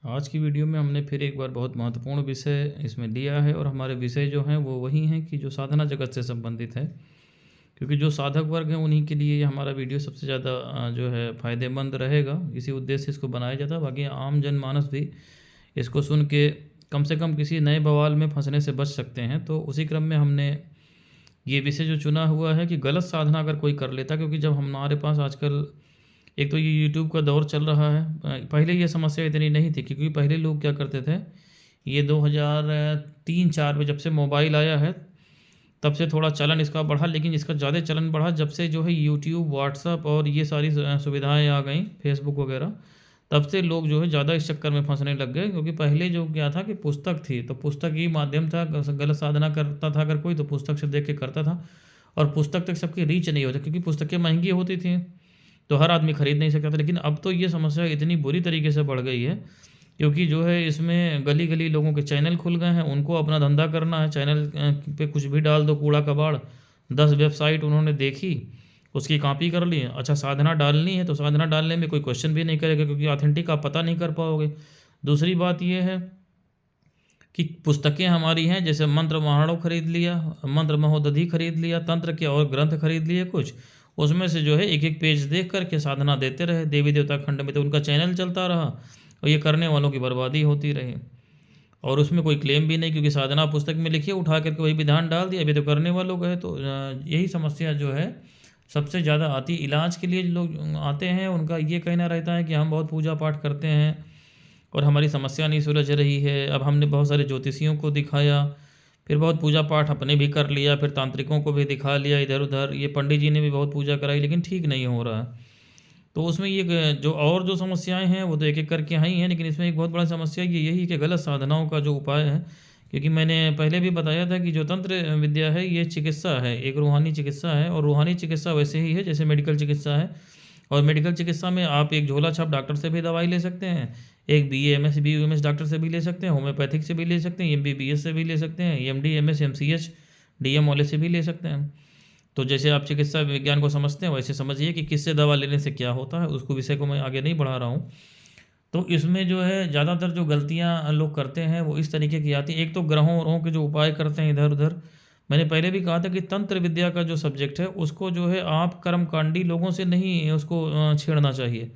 आज की वीडियो में हमने फिर एक बार बहुत महत्वपूर्ण विषय इसमें लिया है और हमारे विषय जो हैं वो वही हैं कि जो साधना जगत से संबंधित है, क्योंकि जो साधक वर्ग हैं उन्हीं के लिए ये हमारा वीडियो सबसे ज़्यादा जो है फ़ायदेमंद रहेगा। इसी उद्देश्य से इसको बनाया जाता है। बाकी आम जनमानस भी इसको सुन के कम से कम किसी नए बवाल में फंसने से बच सकते हैं। तो उसी क्रम में हमने ये विषय जो चुना हुआ है कि गलत साधना अगर कोई कर लेता, क्योंकि जब हमारे पास आजकल एक तो ये यूट्यूब का दौर चल रहा है। पहले ये समस्या इतनी नहीं थी, क्योंकि पहले लोग क्या करते थे, ये 2003-4 में जब से मोबाइल आया है तब से थोड़ा चलन इसका बढ़ा, लेकिन इसका ज़्यादा चलन बढ़ा जब से जो है यूट्यूब, व्हाट्सअप और ये सारी सुविधाएं आ गई, फेसबुक वगैरह। तब से लोग जो है ज़्यादा इस चक्कर में फंसने लग गए, क्योंकि पहले जो क्या था कि पुस्तक थी, तो पुस्तक ही माध्यम था। गलत साधना करता था अगर कोई, तो पुस्तक से देख के करता था, और पुस्तक तक सबकी रीच नहीं होती, क्योंकि पुस्तकें महंगी होती थी तो हर आदमी खरीद नहीं सकता था। लेकिन अब तो ये समस्या इतनी बुरी तरीके से बढ़ गई है, क्योंकि जो है इसमें गली गली लोगों के चैनल खुल गए हैं। उनको अपना धंधा करना है, चैनल पे कुछ भी डाल दो, कूड़ा कबाड़। 10 वेबसाइट उन्होंने देखी, उसकी कॉपी कर ली। अच्छा, साधना डालनी है तो साधना डालने में कोई क्वेश्चन भी नहीं करेगा, क्योंकि ऑथेंटिक आप पता नहीं कर पाओगे। दूसरी बात यह है कि पुस्तकें हमारी हैं, जैसे मंत्र महाणो खरीद लिया, मंत्र महोदधि खरीद लिया, तंत्र के और ग्रंथ खरीद लिए कुछ, उसमें से जो है एक एक पेज देख करके साधना देते रहे देवी देवता खंड में, तो उनका चैनल चलता रहा और ये करने वालों की बर्बादी होती रही। और उसमें कोई क्लेम भी नहीं, क्योंकि साधना पुस्तक में लिखी है, उठा करके वही विधान डाल दिया, अभी तो करने वालों का है। तो यही समस्या जो है सबसे ज़्यादा आती। इलाज के लिए लोग आते हैं, उनका ये कहना रहता है कि हम बहुत पूजा पाठ करते हैं और हमारी समस्या नहीं सुलझ रही है। अब हमने बहुत सारे ज्योतिषियों को दिखाया, फिर बहुत पूजा पाठ अपने भी कर लिया, फिर तांत्रिकों को भी दिखा लिया इधर उधर, ये पंडित जी ने भी बहुत पूजा कराई, लेकिन ठीक नहीं हो रहा है। तो उसमें ये जो और जो समस्याएं हैं वो तो एक एक करके आई हैं, लेकिन इसमें एक बहुत बड़ा समस्या ये यही है कि गलत साधनाओं का जो उपाय है। क्योंकि मैंने पहले भी बताया था कि जो तंत्र विद्या है ये चिकित्सा है, एक रूहानी चिकित्सा है, और रूहानी चिकित्सा वैसे ही है जैसे मेडिकल चिकित्सा है। और मेडिकल चिकित्सा में आप एक झोला छाप डॉक्टर से भी दवाई ले सकते हैं, एक BA MS BUMS डॉक्टर से भी ले सकते हैं, होम्योपैथिक से भी ले सकते हैं, MBBS से भी ले सकते हैं, MD MS MCH DM वाले से भी ले सकते हैं। तो जैसे आप चिकित्सा विज्ञान को समझते हैं वैसे समझिए कि किससे दवा लेने से क्या होता है, उसको विषय को मैं आगे नहीं बढ़ा रहा हूँ। तो इसमें जो है ज़्यादातर जो गलतियाँ लोग करते हैं वो इस तरीके की आती हैं। एक तो ग्रहों वरों के जो उपाय करते हैं इधर उधर। मैंने पहले भी कहा था कि तंत्र विद्या का जो सब्जेक्ट है उसको जो है आप कर्मकांडी लोगों से नहीं उसको छेड़ना चाहिए।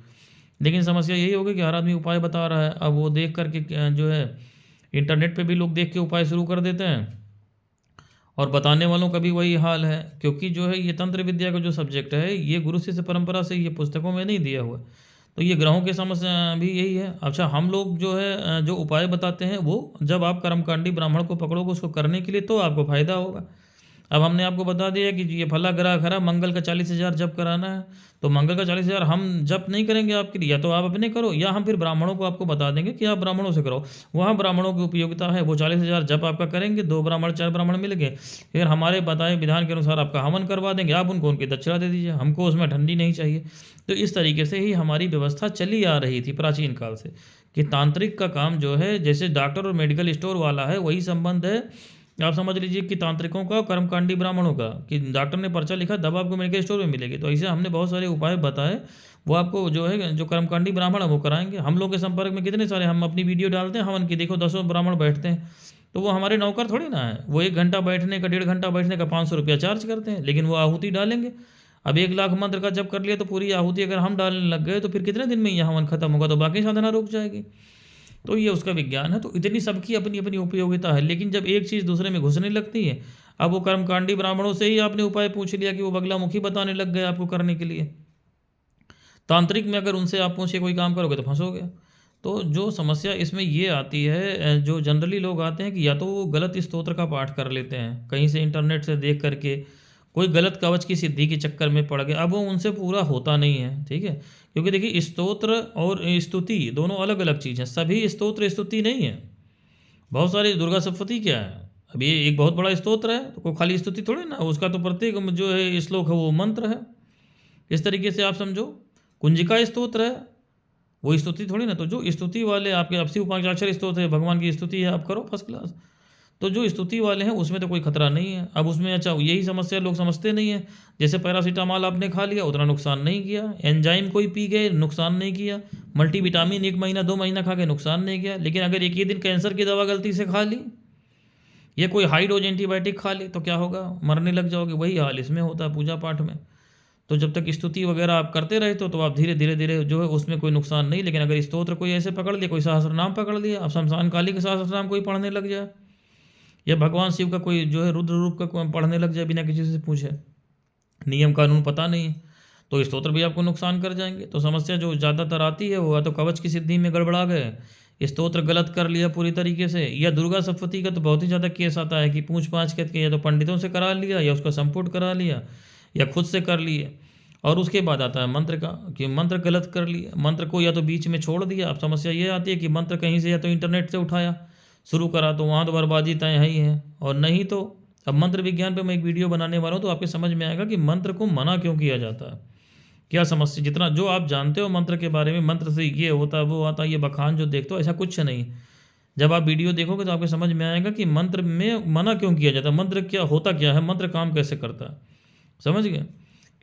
लेकिन समस्या यही होगी कि हर आदमी उपाय बता रहा है, अब वो देख करके जो है इंटरनेट पे भी लोग देख के उपाय शुरू कर देते हैं, और बताने वालों का भी वही हाल है। क्योंकि जो है ये तंत्र विद्या का जो सब्जेक्ट है ये गुरु शिष्य परंपरा से, ये पुस्तकों में नहीं दिया हुआ। तो ये ग्रहों की समस्या भी यही है। अच्छा, हम लोग जो है जो उपाय बताते हैं वो जब आप कर्मकांडी ब्राह्मण को पकड़ोगे उसको करने के लिए, तो आपको फायदा होगा। अब हमने आपको बता दिया कि ये फला ग्रह खरा, मंगल का 40,000 जप कराना है, तो मंगल का 40,000 हम जप नहीं करेंगे आपके लिए, या तो आप अपने करो या हम फिर ब्राह्मणों को आपको बता देंगे कि आप ब्राह्मणों से करो। वहाँ ब्राह्मणों की उपयोगिता है, वो 40,000 जप आपका करेंगे, 2 ब्राह्मण 4 ब्राह्मण मिल गए, फिर हमारे बताए विधान के अनुसार आपका हवन करवा देंगे, आप उनको उनकी दक्षिणा दे दीजिए, हमको उसमें ठंडी नहीं चाहिए। तो इस तरीके से ही हमारी व्यवस्था चली आ रही थी प्राचीन काल से, कि तांत्रिक का काम जो है जैसे डॉक्टर और मेडिकल स्टोर वाला है वही संबंध है। आप समझ लीजिए कि तांत्रिकों का, कर्मकांडी ब्राह्मणों का, कि डॉक्टर ने पर्चा लिखा, दवा आपको मेडिकल स्टोर में मिलेगी। तो ऐसे हमने बहुत सारे उपाय बताए, वो आपको जो है जो कर्मकांडी ब्राह्मण है वो कराएंगे। हम लोग के संपर्क में कितने सारे, हम अपनी वीडियो डालते हैं हवन की, देखो 10 ब्राह्मण बैठते हैं, तो वो हमारे नौकर थोड़ी ना है। वो 1 घंटा बैठने का, 1.5 घंटा बैठने का 500 रुपया चार्ज करते हैं, लेकिन वो आहुति डालेंगे। अब 1 लाख मंत्र का जब कर लिया तो पूरी आहुति अगर हम डालने लग गए तो फिर कितने दिन में यह हवन खत्म होगा, तो बाकी साधना रुक जाएगी। तो ये उसका विज्ञान है। तो इतनी सबकी अपनी अपनी उपयोगिता है, लेकिन जब एक चीज़ दूसरे में घुसने लगती है, अब वो कर्मकांडी ब्राह्मणों से ही आपने उपाय पूछ लिया कि वो बगलामुखी बताने लग गए आपको करने के लिए। तांत्रिक में अगर उनसे आप पूछ के कोई काम करोगे तो फंसोगे। तो जो समस्या इसमें ये आती है, जो जनरली लोग आते हैं कि या तो वो गलत स्तोत्र का पाठ कर लेते हैं कहीं से इंटरनेट से देख करके, कोई गलत कवच की सिद्धि के चक्कर में पड़ गए, अब वो उनसे पूरा होता नहीं है, ठीक है। क्योंकि देखिए स्तोत्र और स्तुति दोनों अलग अलग चीज़ हैं। सभी स्तोत्र स्तुति नहीं है। बहुत सारी, दुर्गा सप्तशती क्या है, अब ये एक बहुत बड़ा स्तोत्र है, तो कोई खाली स्तुति थोड़ी ना, उसका तो प्रत्येक जो है श्लोक है वो मंत्र है। इस तरीके से आप समझो, कुंजिका स्तोत्र है, वो स्तुति थोड़ी ना। तो जो स्तुति वाले आपके अपसी उपाचाक्षर स्तोत्र है, भगवान की स्तुति है, आप करो फर्स्ट क्लास। तो जो स्तुति वाले हैं उसमें तो कोई खतरा नहीं है। अब उसमें अच्छा यही समस्या लोग समझते नहीं है, जैसे पैरासीटामॉल आपने खा लिया उतना नुकसान नहीं किया, एंजाइम कोई पी गए नुकसान नहीं किया, मल्टीविटामिन 1 महीना 2 महीना खा के नुकसान नहीं किया। लेकिन अगर एक ही दिन कैंसर की दवा गलती से खा ली या कोई हाई डोज एंटीबायोटिक खा ली तो क्या होगा, मरने लग जाओगे। वही हाल इसमें होता है पूजा पाठ में। तो जब तक स्तुति वगैरह आप करते रहे तो आप धीरे धीरे धीरे जो है उसमें कोई नुकसान नहीं। लेकिन अगर स्तोत्र कोई ऐसे पकड़ लिया, कोई सहस्रनाम पकड़ लिया, अब शमशान काली का सहस्रनाम कोई पढ़ने लग जाए या भगवान शिव का कोई जो है रुद्र रूप का कोई पढ़ने लग जाए बिना किसी से पूछे, नियम कानून पता नहीं है, तो स्तोत्र भी आपको नुकसान कर जाएंगे। तो समस्या जो ज़्यादातर आती है वो या तो कवच की सिद्धि में गड़बड़ा गए, स्तोत्र गलत कर लिया पूरी तरीके से, या दुर्गा सप्तशती का तो बहुत ही ज़्यादा केस आता है कि पूछ पाछ करके या तो पंडितों से करा लिया या उसका संपुट करा लिया या खुद से कर लिए। और उसके बाद आता है मंत्र का कि मंत्र गलत कर लिया, मंत्र को या तो बीच में छोड़ दिया। अब समस्या ये आती है कि मंत्र कहीं से या तो इंटरनेट से उठाया शुरू करा तो वहाँ तो बर्बादी तय है ही है, और नहीं तो अब मंत्र विज्ञान पे मैं एक वीडियो बनाने वाला हूँ तो आपके समझ में आएगा कि मंत्र को मना क्यों किया जाता है, क्या समस्या। जितना जो आप जानते हो मंत्र के बारे में, मंत्र से ये होता है वो आता है, ये बखान जो देखते हो ऐसा कुछ नहीं। जब आप वीडियो देखोगे तो आपको समझ में आएगा कि मंत्र में मना क्यों किया जाता है, मंत्र क्या होता क्या है, मंत्र काम कैसे करता है, समझ गए।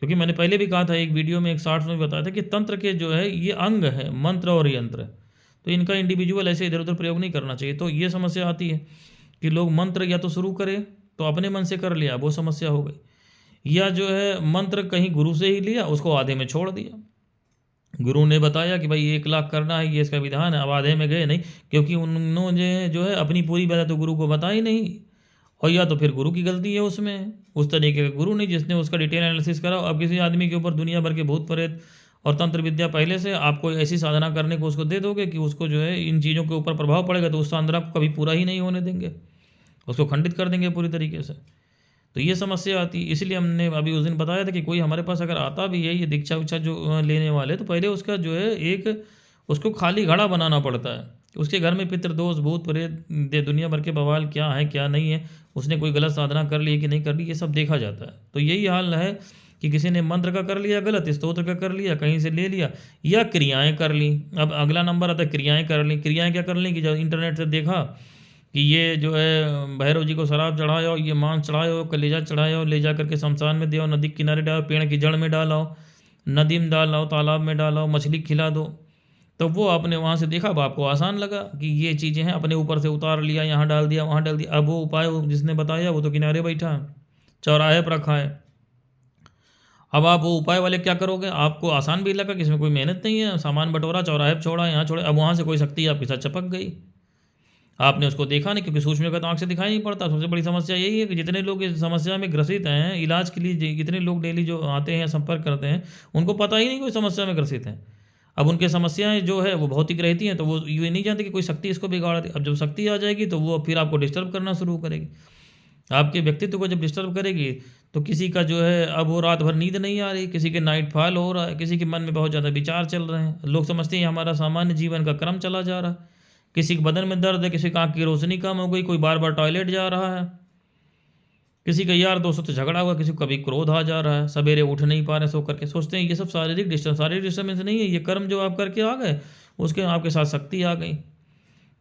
क्योंकि मैंने पहले भी कहा था एक वीडियो में, एक शॉर्ट्स में बताया था कि तंत्र के जो है ये अंग है मंत्र और यंत्र, तो इनका इंडिविजुअल ऐसे इधर उधर प्रयोग नहीं करना चाहिए। तो ये समस्या आती है कि लोग मंत्र या तो शुरू करें तो अपने मन से कर लिया, वो समस्या हो गई, या जो है मंत्र कहीं गुरु से ही लिया उसको आधे में छोड़ दिया। गुरु ने बताया कि भाई 1 लाख करना है, ये इसका विधान है, अब आधे में गए नहीं, क्योंकि उन्होंने जो है अपनी पूरी बात तो गुरु को बताई नहीं, और या तो फिर गुरु की गलती है उसमें, उस तरीके का गुरु नहीं जिसने उसका डिटेल एनालिसिस करा। अब किसी आदमी के ऊपर दुनिया भर के भूत प्रेत और तंत्र विद्या पहले से, आपको ऐसी साधना करने को उसको दे दोगे कि उसको जो है इन चीज़ों के ऊपर प्रभाव पड़ेगा तो उस साधना को कभी पूरा ही नहीं होने देंगे, उसको खंडित कर देंगे पूरी तरीके से। तो ये समस्या आती है। इसलिए हमने अभी उस दिन बताया था कि कोई हमारे पास अगर आता भी है ये दीक्षा विक्षा जो लेने वाले, तो पहले उसका जो है एक उसको खाली घड़ा बनाना पड़ता है, उसके घर में पितृदोष भूत प्रेत दुनिया भर के बवाल क्या है क्या नहीं है, उसने कोई गलत साधना कर ली है कि नहीं कर ली, ये सब देखा जाता है। तो यही हाल है कि किसी ने मंत्र का कर लिया गलत, स्तोत्र का कर लिया, कहीं से ले लिया, या क्रियाएं कर ली। अब अगला नंबर आता है क्रियाएं कर ली। क्रियाएं क्या कर ली कि जब इंटरनेट से देखा कि ये जो है भैरव जी को शराब चढ़ाओ, ये मांस चढ़ाओ, कलेजा चढ़ाओ, ले जा करके शमशान में दो, नदी के किनारे डालो, पेड़ की जड़ में डालो, नदी में डालो, तालाब में डालो, मछली खिला दो। तो वो आपने वहाँ से देखा, अब आपको आसान लगा कि ये चीज़ें हैं, अपने ऊपर से उतार लिया, यहाँ डाल दिया, वहाँ डाल दिया। अब वो उपाय जिसने बताया वो तो किनारे बैठा है, चौराहे पर रखा है। अब आप वो उपाय वाले क्या करोगे, आपको आसान भी लगा कि इसमें कोई मेहनत नहीं है, सामान बटोरा, चौराहे पर छोड़ा, यहाँ छोड़ा, अब वहाँ से कोई शक्ति आपके साथ चपक गई, आपने उसको देखा नहीं, क्योंकि सूक्ष्म का तो आँख से दिखाई नहीं पड़ता। सबसे बड़ी समस्या यही है कि जितने लोग इस समस्या में ग्रसित हैं, इलाज के लिए जितने लोग डेली जो आते हैं या संपर्क करते हैं, उनको पता ही नहीं कोई समस्या में ग्रसित हैं। अब उनके समस्याएं जो है वो भौतिक रहती हैं, तो वो ये नहीं जानते कि कोई शक्ति इसको बिगाड़ दी। अब जब शक्ति आ जाएगी तो वो फिर आपको डिस्टर्ब करना शुरू करेगी, आपके व्यक्तित्व को जब डिस्टर्ब करेगी तो किसी का जो है अब वो रात भर नींद नहीं आ रही, किसी के नाइट फॉल हो रहा है, किसी के मन में बहुत ज़्यादा विचार चल रहे हैं, लोग समझते हैं हमारा सामान्य जीवन का क्रम चला जा रहा है। किसी के बदन में दर्द है, किसी की आँख की रोशनी कम हो गई, कोई बार बार टॉयलेट जा रहा है, किसी का यार दोस्तों से झगड़ा हुआ, किसी को कभी क्रोध आ जा रहा है, सवेरे उठ नहीं पा रहे सो करके, सोचते हैं ये सब शारीरिक डिस्टर्बेंस नहीं है, ये कर्म जो आप करके आ गए उसके आपके साथ शक्ति आ गई।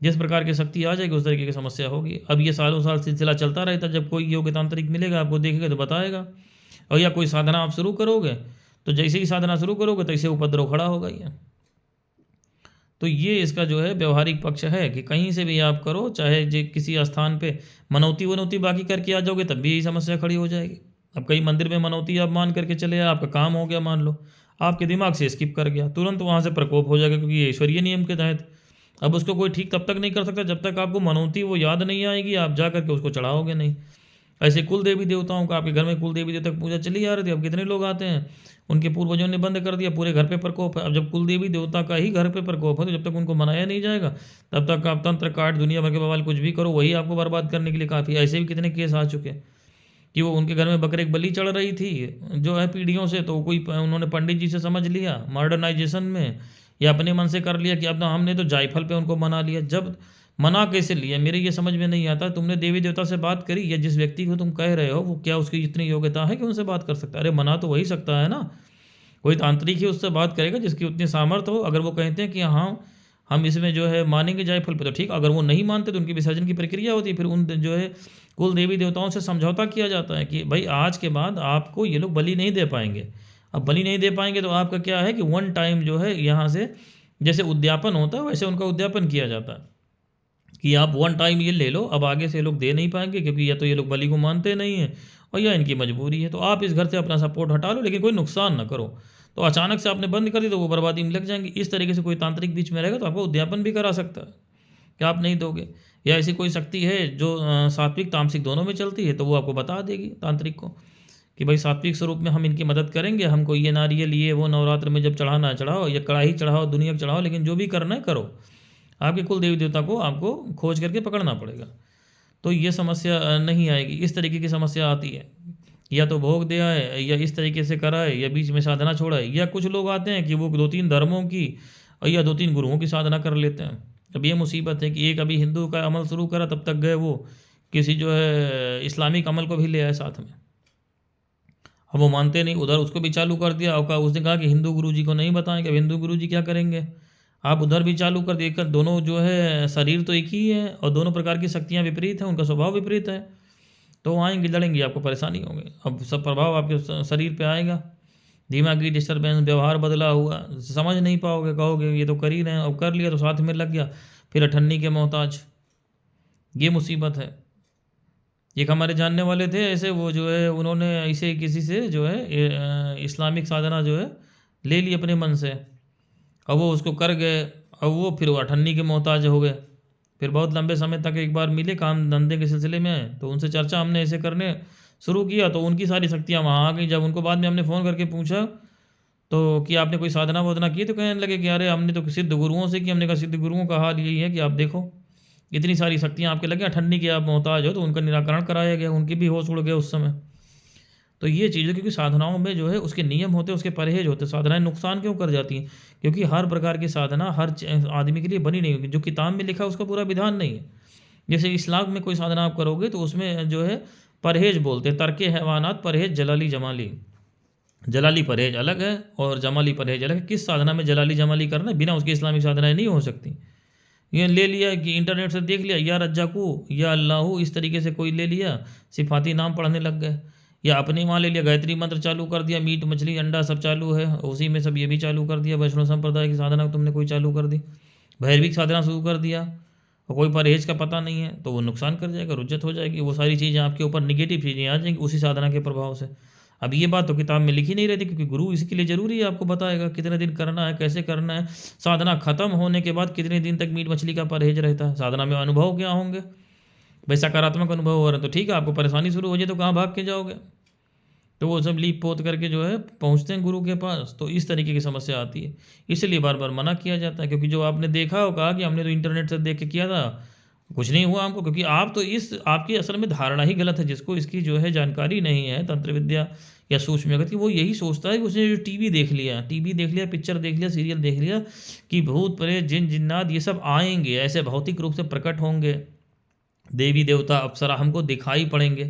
जिस प्रकार की शक्ति आ जाएगी उस तरीके की समस्या होगी। अब ये सालों साल सिलसिला चलता रहता है, जब कोई योग्य तांत्रिक मिलेगा आपको देखेगा तो बताएगा, और या कोई साधना आप शुरू करोगे तो जैसे ही साधना शुरू करोगे तैसे उपद्रव खड़ा होगा ये। तो ये इसका जो है व्यवहारिक पक्ष है कि कहीं से भी आप करो, चाहे जो किसी स्थान पे मनौती वनौती बाकी करके आ जाओगे तब भी यही समस्या खड़ी हो जाएगी। अब कई मंदिर में मनौती आप मान करके चले आए, आपका काम हो गया, मान लो आपके दिमाग से स्किप कर गया, तुरंत वहाँ से प्रकोप हो जाएगा, क्योंकि ये ईश्वरीय नियम के तहत। अब उसको कोई ठीक तब तक नहीं कर सकता जब तक आपको मनौती वो याद नहीं आएगी, आप जा करके उसको चढ़ाओगे नहीं। ऐसे कुल देवी देवताओं का, आपके घर में कुल देवी देवता की पूजा चली आ रही थी, अब कितने लोग आते हैं, उनके पूर्वजों ने बंद कर दिया, पूरे घर पे प्रकोप है। अब जब कुल देवी देवता का ही घर पे प्रकोप है तो जब तक उनको मनाया नहीं जाएगा तब तक आप तंत्र काट दुनिया भर के बवाल कुछ भी करो, वही आपको बर्बाद करने के लिए काफ़ी। ऐसे भी कितने केस आ चुके हैं कि वो उनके घर में बकरे की बलि चढ़ रही थी जो है पीढ़ियों से, तो कोई उन्होंने पंडित जी से समझ लिया मॉडर्नाइजेशन में, या अपने मन से कर लिया कि अब ना हमने तो जायफल पे उनको मना लिया। जब मना कैसे लिया, मेरे ये समझ में नहीं आता। तुमने देवी देवता से बात करी, या जिस व्यक्ति को तुम कह रहे हो वो क्या उसकी इतनी योग्यता है कि उनसे बात कर सकता है? अरे मना तो वही सकता है ना, कोई तांत्रिक ही उससे बात करेगा जिसकी उतनी सामर्थ्य हो। अगर वो कहते हैं कि हाँ हम इसमें जो है मानेंगे जायफल पे तो ठीक, अगर वो नहीं मानते तो उनकी विसर्जन की प्रक्रिया होती है, फिर उन जो है कुल देवी देवताओं से समझौता किया जाता है कि भाई आज के बाद आपको ये लोग बलि नहीं दे पाएंगे। अब बलि नहीं दे पाएंगे तो आपका क्या है कि वन टाइम जो है यहाँ से जैसे उद्यापन होता है वैसे उनका उद्यापन किया जाता है कि आप वन टाइम ये ले लो, अब आगे से ये लोग दे नहीं पाएंगे क्योंकि या तो ये लोग बलि को मानते नहीं हैं और या इनकी मजबूरी है, तो आप इस घर से अपना सपोर्ट हटा लो लेकिन कोई नुकसान ना करो। तो अचानक से आपने बंद कर दी तो वो बर्बादी में लग जाएंगे। इस तरीके से कोई तांत्रिक बीच में रहेगा तो आपको उद्यापन भी करा सकता है कि आप नहीं दोगे। या ऐसी कोई शक्ति है जो सात्विक तामसिक दोनों में चलती है तो वो आपको बता देगी तांत्रिक को कि भाई सात्विक स्वरूप में हम इनकी मदद करेंगे, हमको ये नारियल ये वो नवरात्र में जब चढ़ाना है चढ़ाओ, या कढ़ाई चढ़ाओ दुनिया को चढ़ाओ, लेकिन जो भी करना है करो। आपके कुल देवी देवता को आपको खोज करके पकड़ना पड़ेगा, तो ये समस्या नहीं आएगी। इस तरीके की समस्या आती है, या तो भोग दिया है या इस तरीके से करा है या बीच में साधना छोड़ा है, या कुछ लोग आते हैं कि वो 2-3 धर्मों की या 2-3 गुरुओं की साधना कर लेते हैं। अब ये मुसीबत है कि एक अभी हिंदू का अमल शुरू करा तब तक गए वो किसी जो है इस्लामिक अमल को भी ले आए साथ में। अब वो मानते नहीं, उधर उसको भी चालू कर दिया और उसने कहा कि हिंदू गुरुजी को नहीं बताएंगे। अब हिंदू गुरुजी क्या करेंगे, आप उधर भी चालू कर दिए, दोनों जो है शरीर तो एक ही है और दोनों प्रकार की शक्तियाँ विपरीत हैं, उनका स्वभाव विपरीत है, तो आएंगे लड़ेंगे आपको परेशानी होगी। अब सब प्रभाव आपके शरीर पे आएगा, दिमागी डिस्टर्बेंस, व्यवहार बदला हुआ, समझ नहीं पाओगे, कहोगे ये तो कर ही रहे हैं, अब कर लिया तो साथ में लग गया, फिर अठन्नी के मोहताज। ये मुसीबत है। एक हमारे जानने वाले थे ऐसे, वो जो है उन्होंने ऐसे किसी से जो है इस्लामिक साधना जो है ले ली अपने मन से, अब वो उसको कर गए, अब वो फिर अठन्नी के मोहताज हो गए। फिर बहुत लंबे समय तक एक बार मिले काम धंधे के सिलसिले में, तो उनसे चर्चा हमने ऐसे करने शुरू किया तो उनकी सारी शक्तियाँ वहाँ आ गई। जब उनको बाद में हमने फ़ोन करके पूछा तो कि आपने कोई साधना वाधना की, तो कहने लगे कि अरे हमने तो सिद्ध गुरुओं से की। हमने कहा सिद्ध गुरुओं का हाल यही है कि आप देखो इतनी सारी शक्तियाँ आपके लगे, अठन्नी के आप मोहताज हो, तो उनका निराकरण कराया गया, उनके भी होश उड़ गए उस समय। तो ये चीज़ है, क्योंकि साधनाओं में जो है उसके नियम होते हैं, उसके परहेज होते हैं। साधनाएं नुकसान क्यों कर जाती हैं, क्योंकि हर प्रकार की साधना हर आदमी के लिए बनी नहीं होगी। जो किताब में लिखा है उसका पूरा विधान नहीं है। जैसे इस्लाम में कोई साधना आप करोगे तो उसमें जो है परहेज बोलते हैं, तर्के हैवानात परहेज जलाली जमाली। जलाली परहेज अलग है और जमाली परहेज अलग है। किस साधना में जलाली जमाली करना है, बिना उसकी इस्लामिक साधनाएं नहीं हो सकती। ये ले लिया कि इंटरनेट से देख लिया या रज्जाकू या अल्लाहू, इस तरीके से कोई ले लिया, सिफाती नाम पढ़ने लग गए, या अपने वहाँ ले लिया गायत्री मंत्र चालू कर दिया, मीट मछली अंडा सब चालू है उसी में, सब ये भी चालू कर दिया। वैष्णव संप्रदाय की साधना तुमने कोई चालू कर दी, भैरविक साधना शुरू कर दिया और कोई परहेज का पता नहीं है, तो वो नुकसान कर जाएगा, रुज्जत हो जाएगी, वो सारी चीज़ें आपके ऊपर निगेटिव चीज़ें आ जाएंगी उसी साधना के प्रभाव से। अब ये बात तो किताब में लिखी नहीं रहती, क्योंकि गुरु इसके लिए ज़रूरी है, आपको बताएगा कितने दिन करना है, कैसे करना है, साधना खत्म होने के बाद कितने दिन तक मीट मछली का परहेज रहता है, साधना में अनुभव क्या होंगे। भाई सकारात्मक अनुभव हो रहा है तो ठीक है, आपको परेशानी शुरू हो जाए तो कहाँ भाग के जाओगे। तो वो सब लीप पोत करके जो है पहुँचते हैं गुरु के पास, तो इस तरीके की समस्या आती है। इसलिए बार बार मना किया जाता है, क्योंकि जो आपने देखा हो, कहा कि हमने तो इंटरनेट से देख के किया था, कुछ नहीं हुआ हमको, क्योंकि आप तो इस आपकी असल में धारणा ही गलत है। जिसको इसकी जो है जानकारी नहीं है तंत्र विद्या या सूक्ष्म जगत की, वो यही सोचता है कि उसने जो टीवी देख लिया, पिक्चर देख लिया, सीरियल देख लिया कि भूत प्रेत जिन जिन्नात ये सब आएंगे, ऐसे भौतिक रूप से प्रकट होंगे, देवी देवता अप्सरा हमको दिखाई पड़ेंगे।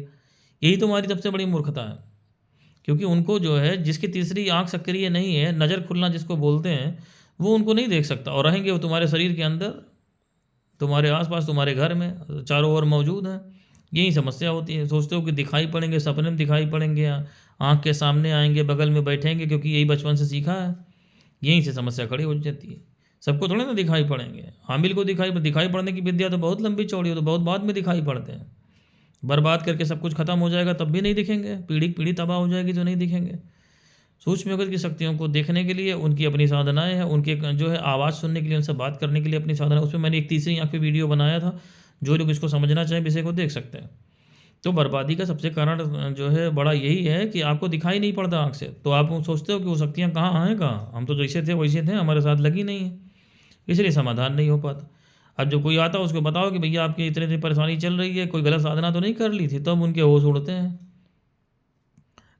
यही तो हमारी सबसे बड़ी मूर्खता है, क्योंकि उनको जो है जिसकी तीसरी आंख सक्रिय नहीं है, नज़र खुलना जिसको बोलते हैं, वो उनको नहीं देख सकता, और रहेंगे वो तुम्हारे शरीर के अंदर, तुम्हारे आसपास, तुम्हारे घर में चारों ओर मौजूद हैं। यही समस्या होती है, सोचते हो कि दिखाई पड़ेंगे, सपने में दिखाई पड़ेंगे, आँख के सामने आएंगे, बगल में बैठेंगे, क्योंकि यही बचपन से सीखा है। यहीं से समस्या खड़ी हो जाती है। सबको थोड़े ना दिखाई पड़ेंगे, हामिल को दिखाई पड़ने की विद्या तो बहुत लंबी चौड़ी हो, तो बहुत बाद में दिखाई पड़ते हैं। बर्बाद करके सब कुछ खत्म हो जाएगा तब भी नहीं दिखेंगे, पीढ़ी तबाह हो जाएगी तो नहीं दिखेंगे। सूक्ष्म जगत की शक्तियों को देखने के लिए उनकी अपनी साधनाएं हैं, उनके जो है आवाज़ सुनने के लिए, उनसे बात करने के लिए अपनी साधना। उसमें मैंने एक तीसरी आँख पे वीडियो बनाया था, जो लोग इसको समझना चाहें विषय को देख सकते हैं। तो बर्बादी का सबसे कारण जो है बड़ा यही है कि आपको दिखाई नहीं पड़ता आँख से, तो आप सोचते हो कि वो शक्तियाँ कहाँ हैं, कहाँ हम तो जैसे थे वैसे थे, हमारे साथ लगी नहीं है, इसलिए समाधान नहीं हो पाता। अब जो कोई आता है उसको बताओ कि भैया आपकी इतनी इतनी परेशानी चल रही है, कोई गलत साधना तो नहीं कर ली थी, तब उनके होश उड़ते हैं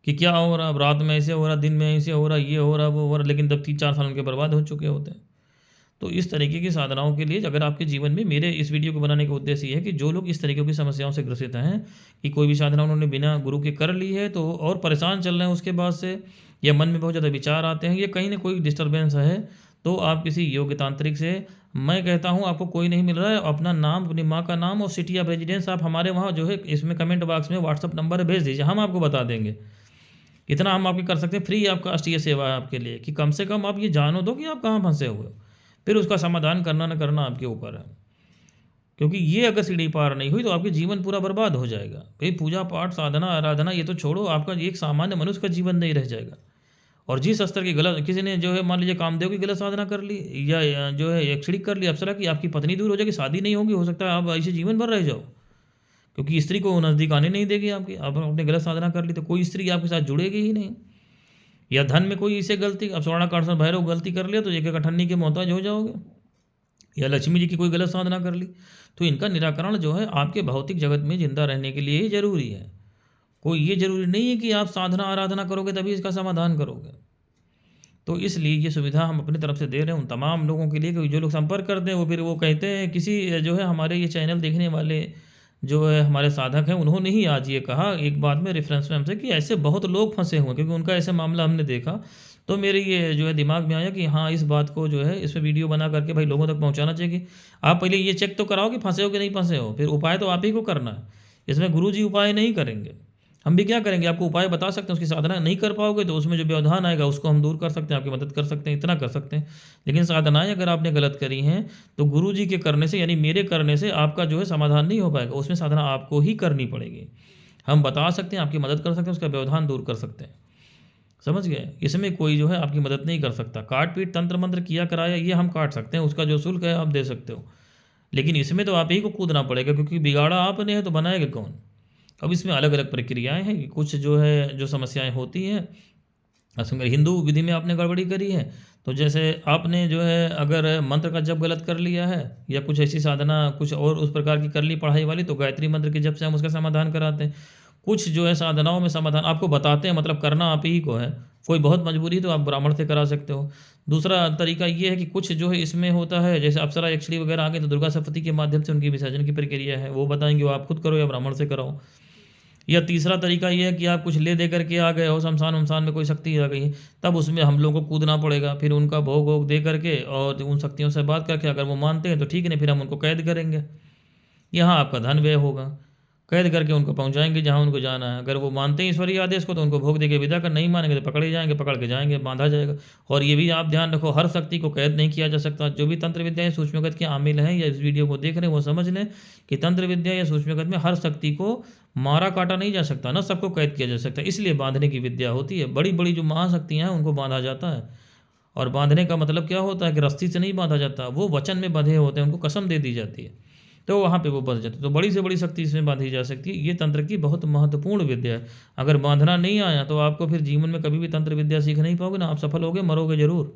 कि क्या हो रहा, अब रात में ऐसे हो रहा, दिन में ऐसे हो रहा, ये हो रहा, वो हो रहा, लेकिन तब 3-4 साल उनके बर्बाद हो चुके होते हैं। तो इस तरीके की साधनाओं के लिए अगर आपके जीवन में, मेरे इस वीडियो को बनाने का उद्देश्य ये है कि जो लोग इस तरीके की समस्याओं से ग्रसित हैं कि कोई भी साधना उन्होंने बिना गुरु के कर ली है तो और परेशान चल रहे हैं उसके बाद से, या मन में बहुत ज़्यादा विचार आते हैं, या कहीं ना कोई डिस्टर्बेंस है, तो आप किसी योग्य तांत्रिक से, मैं कहता हूँ आपको कोई नहीं मिल रहा है, अपना नाम, अपनी माँ का नाम और सिटी ऑफ रेजिडेंस आप हमारे वहाँ जो है इसमें कमेंट बॉक्स में व्हाट्सअप नंबर भेज दीजिए, हम आपको बता देंगे। इतना हम आपके कर सकते हैं, फ्री ऑफ कास्ट ये सेवा है आपके लिए कि कम से कम आप ये जानो दो कि आप कहाँ फंसे हुए हो, फिर उसका समाधान करना न करना आपके ऊपर है। क्योंकि ये अगर सीढ़ी पार नहीं हुई तो आपके जीवन पूरा बर्बाद हो जाएगा। भाई पूजा पाठ, साधना, आराधना ये तो छोड़ो, आपका एक सामान्य मनुष्य का जीवन नहीं रह जाएगा। और जिस स्तर की गलत, किसी ने जो है मान लीजिए कामदेव की गलत साधना कर ली, या जो है यक्षिणी कर ली, अप्सरा की, आपकी पत्नी दूर हो जाएगी, शादी नहीं होगी, हो सकता है आप ऐसे जीवन भर रह जाओ, क्योंकि स्त्री को नज़दीक आने नहीं देगी आपकी। आप अपने गलत साधना कर ली तो कोई स्त्री आपके साथ जुड़ेगी ही नहीं। या धन में कोई इसे गलती, अब स्वर्णाकर्षण भैरव गलती कर लिया तो एक अठन्नी के मोहताज हो जाओगे। या लक्ष्मी जी की कोई गलत साधना कर ली, तो इनका निराकरण जो है आपके भौतिक जगत में जिंदा रहने के लिए ही जरूरी है। कोई ये जरूरी नहीं है कि आप साधना आराधना करोगे तभी इसका समाधान करोगे। तो इसलिए ये सुविधा हम अपनी तरफ से दे रहे हैं उन तमाम लोगों के लिए कि जो लोग संपर्क करते हैं वो फिर वो कहते हैं, किसी जो है हमारे ये चैनल देखने वाले जो है हमारे साधक हैं, उन्होंने ही आज ये कहा एक बात में रेफरेंस में हमसे कि ऐसे बहुत लोग फंसे हुए हैं, क्योंकि उनका ऐसे मामला हमने देखा। तो मेरे ये जो है दिमाग में आया कि हाँ, इस बात को जो है इस पर वीडियो बना करके भाई लोगों तक पहुंचाना चाहिए कि आप पहले ये चेक तो कराओ कि फंसे हो कि नहीं फंसे हो, फिर उपाय तो आप ही को करना है। इसमें गुरु जी उपाय नहीं करेंगे, हम भी क्या करेंगे, आपको उपाय बता सकते हैं, उसकी साधना नहीं कर पाओगे तो उसमें जो व्यवधान आएगा उसको हम दूर कर सकते हैं, आपकी मदद कर सकते हैं, इतना कर सकते हैं। लेकिन साधनाएं अगर आपने गलत करी हैं तो गुरु जी के करने से, यानी मेरे करने से आपका जो है समाधान नहीं हो पाएगा, उसमें साधना आपको ही करनी पड़ेगी। हम बता सकते हैं, आपकी मदद कर सकते हैं, उसका व्यवधान दूर कर सकते हैं, समझ गए। इसमें कोई जो है आपकी मदद नहीं कर सकता। काट पीट तंत्र मंत्र किया कराया ये हम काट सकते हैं, उसका जो शुल्क है आप दे सकते हो, लेकिन इसमें तो आप ही को कूदना पड़ेगा, क्योंकि बिगाड़ा आपने है तो बनाएगा कौन। अब इसमें अलग अलग प्रक्रियाएं हैं कि कुछ जो है जो समस्याएं होती हैं, असल हिंदू विधि में आपने गड़बड़ी करी है, तो जैसे आपने जो है अगर मंत्र का जप गलत कर लिया है या कुछ ऐसी साधना कुछ और उस प्रकार की कर ली पढ़ाई वाली, तो गायत्री मंत्र के जप से हम उसका समाधान कराते हैं। कुछ जो है साधनाओं में समाधान आपको बताते हैं, मतलब करना आप ही को है। कोई बहुत मजबूरी तो आप ब्राह्मण से करा सकते हो। दूसरा तरीका ये है कि कुछ जो है इसमें होता है, जैसे अप्सरा यक्षिणी वगैरह आ गए तो दुर्गा सप्तती के माध्यम से उनकी विसर्जन की प्रक्रिया है, वो बताएंगे, वो आप खुद करो या ब्राह्मण से कराओ। या तीसरा तरीका ये है कि आप कुछ ले दे करके आ गए हो, शमशान वमशान में कोई शक्ति आ गई, तब उसमें हम लोगों को कूदना पड़ेगा, फिर उनका भोग वोग दे करके और उन शक्तियों से बात करके अगर वो मानते हैं तो ठीक, नहीं फिर हम उनको कैद करेंगे। यहाँ आपका धन व्यय होगा, कैद करके उनको पहुंचाएंगे जहाँ उनको जाना है। अगर वो मानते हैं ईश्वरीय आदेश को तो उनको भोग देके विदा कर, नहीं मानेंगे तो पकड़े जाएंगे, पकड़ के जाएंगे, बांधा जाएगा। और ये भी आप ध्यान रखो, हर शक्ति को कैद नहीं किया जा सकता। जो भी तंत्र विद्याएं सूक्ष्मगत के आमिल हैं या इस वीडियो को देख रहे हैं वो समझ लें कि तंत्र विद्या या सूक्ष्मगत में हर शक्ति को मारा काटा नहीं जा सकता, ना सबको कैद किया जा सकता, इसलिए बांधने की विद्या होती है। बड़ी बड़ी जो महाशक्तियाँ हैं उनको बांधा जाता है, और बांधने का मतलब क्या होता है कि रस्सी से नहीं बांधा जाता, वो वचन में बंधे होते हैं, उनको कसम दे दी जाती है, तो वहाँ पे वो बंध जाते हैं। तो बड़ी से बड़ी शक्ति इसमें बांधी जा सकती है। ये तंत्र की बहुत महत्वपूर्ण विद्या है। अगर बांधना नहीं आया तो आपको फिर जीवन में कभी भी तंत्र विद्या सीख नहीं पाओगे ना, आप सफल होगे, मरोगे जरूर।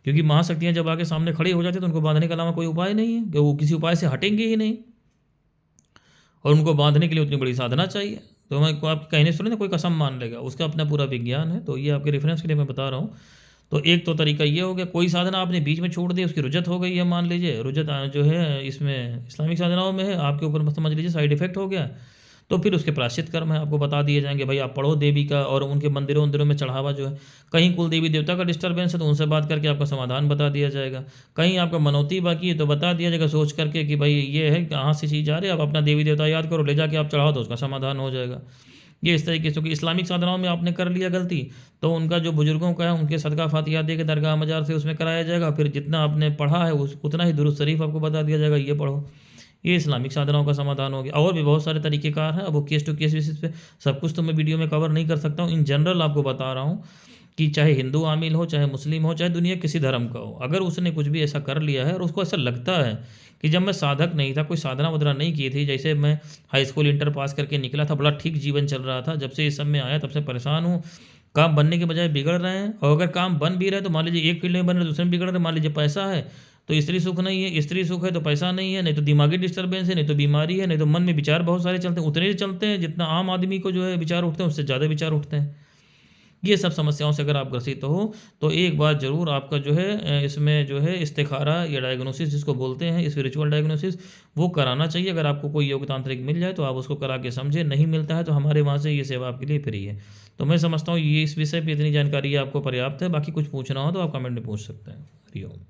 क्योंकि महाशक्तियाँ जब आगे सामने खड़ी हो जाती है तो उनको बांधने के अलावा कोई उपाय नहीं है, कि वो किसी उपाय से हटेंगे ही नहीं, और उनको बांधने के लिए उतनी बड़ी साधना चाहिए। तो मैं आप कहने सुने ना कोई कसम मान लेगा, उसका अपना पूरा विज्ञान है। तो ये आपके रेफरेंस के लिए मैं बता रहा हूँ। तो एक तो तरीका ये हो गया, कोई साधना आपने बीच में छोड़ दी, उसकी रुजत हो गई है, मान लीजिए रुजत जो है इसमें इस्लामिक साधनाओं में है, आपके ऊपर समझ लीजिए साइड इफेक्ट हो गया, तो फिर उसके प्रायश्चित कर्म है, आपको बता दिए जाएंगे। भाई आप पढ़ो देवी का, और उनके मंदिरों मंदिरों में चढ़ावा जो है, कहीं कुल देवी देवता का डिस्टर्बेंस है तो उनसे बात करके आपका समाधान बता दिया जाएगा। कहीं आपका मनौती बाकी है तो बता दिया जाएगा सोच करके कि भाई ये है कहाँ से चीज़ आ रही है, आप अपना देवी देवता याद करो, ले जाके आप चढ़ाओ तो उसका समाधान हो जाएगा। ये इस तरीके से कि इस्लामिक साधनाओं में आपने कर लिया गलती, तो उनका जो बुजुर्गों का है उनके सदका फातिहा दे के दरगाह मजार से उसमें कराया जाएगा। फिर जितना आपने पढ़ा है उतना ही दुरूद शरीफ आपको बता दिया जाएगा, ये पढ़ो। ये इस्लामिक साधनाओं का समाधान हो गया। और भी बहुत सारे तरीक़ेकार हैं, अब वो केस टू केस बेसिस पे सब कुछ तो मैं वीडियो में कवर नहीं कर सकता हूँ। इन जनरल आपको बता रहा हूँ कि चाहे हिंदू आमिल हो, चाहे मुस्लिम हो, चाहे दुनिया किसी धर्म का हो, अगर उसने कुछ भी ऐसा कर लिया है और उसको ऐसा लगता है कि जब मैं साधक नहीं था, कोई साधना वधना नहीं की थी, जैसे मैं हाई स्कूल इंटर पास करके निकला था, बड़ा ठीक जीवन चल रहा था, जब से इस सब में आया तब से परेशान हूँ, काम बनने के बजाय बिगड़ रहे हैं। और अगर काम बन भी रहे तो मान लीजिए एक फील्ड में बन रहे दूसरे में बिगड़ रहे। मान लीजिए पैसा है तो स्त्री सुख नहीं है, स्त्री सुख है तो पैसा नहीं है, नहीं तो दिमागी डिस्टर्बेंस है, नहीं तो बीमारी है, नहीं तो मन में विचार बहुत सारे चलते हैं, उतने ही चलते हैं जितना आम आदमी को जो है विचार उठते हैं, उससे ज़्यादा विचार उठते हैं। ये सब समस्याओं से अगर आप ग्रसित हो तो एक बार ज़रूर आपका जो है इसमें जो है इस्तिखारा या डायग्नोसिस जिसको बोलते हैं, स्पिरिचुअल डायग्नोसिस, वो कराना चाहिए। अगर आपको कोई योग तांत्रिक मिल जाए तो आप उसको करा के समझे, नहीं मिलता है तो हमारे वहाँ से ये सेवा आपके लिए फ्री है। तो मैं समझता हूँ ये इस विषय पर इतनी जानकारी आपको पर्याप्त है। बाकी कुछ पूछना हो तो आप कमेंट में पूछ सकते हैं। हरिओम।